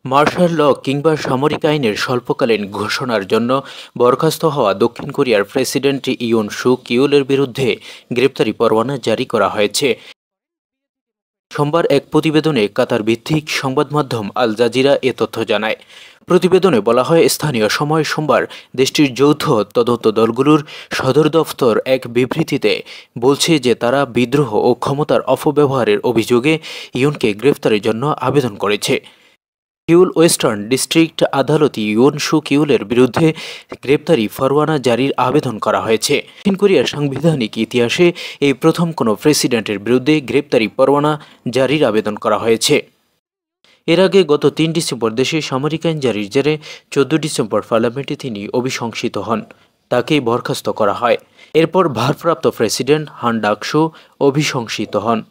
Martial ল কিংবা সামরিক আইনের স্বল্পকালীন ঘোষণার জন্য বরখাস্ত হওয়া দক্ষিণ কোরিয়ার প্রেসিডেন্ট ইয়ুন সুক ইউলের বিরুদ্ধে গ্রেপ্তারি পরোয়ানা জারি করা হয়েছে। সোমবার এক প্রতিবেদনে কাতার ভিত্তিক সংবাদ মাধ্যম আল জাজিরা এ তথ্য জানায়। প্রতিবেদনে বলা হয়, স্থানীয় সময় সোমবার দেশটির যৌথ তদন্ত দলগুলোর সদর দফতর এক বিবৃতিতে বলছে যে তারা বিদ্রোহ ও ক্ষমতার অপব্যবহারের অভিযোগে ইয়ুনকে গ্রেফতারের জন্য আবেদন করেছে। সিউল ওয়েস্টার্ন ডিস্ট্রিক্ট আদালতে ইয়ুন সুক ইউলের বিরুদ্ধে গ্রেপ্তারি পরোয়ানা জারির আবেদন করা হয়েছে। দক্ষিণ কোরিয়ার সাংবিধানিক ইতিহাসে এই প্রথম কোনো প্রেসিডেন্টের বিরুদ্ধে গ্রেপ্তারি পরোয়ানা জারির আবেদন করা হয়েছে। এর আগে গত ৩ ডিসেম্বর দেশে সামরিক আইন জারির জেরে ১৪ ডিসেম্বর পার্লামেন্টে তিনি অভিশংসিত হন। তাকেই বরখাস্ত করা হয়। এরপর ভারপ্রাপ্ত প্রেসিডেন্ট হান ডাক-সু অভিশংসিত হন।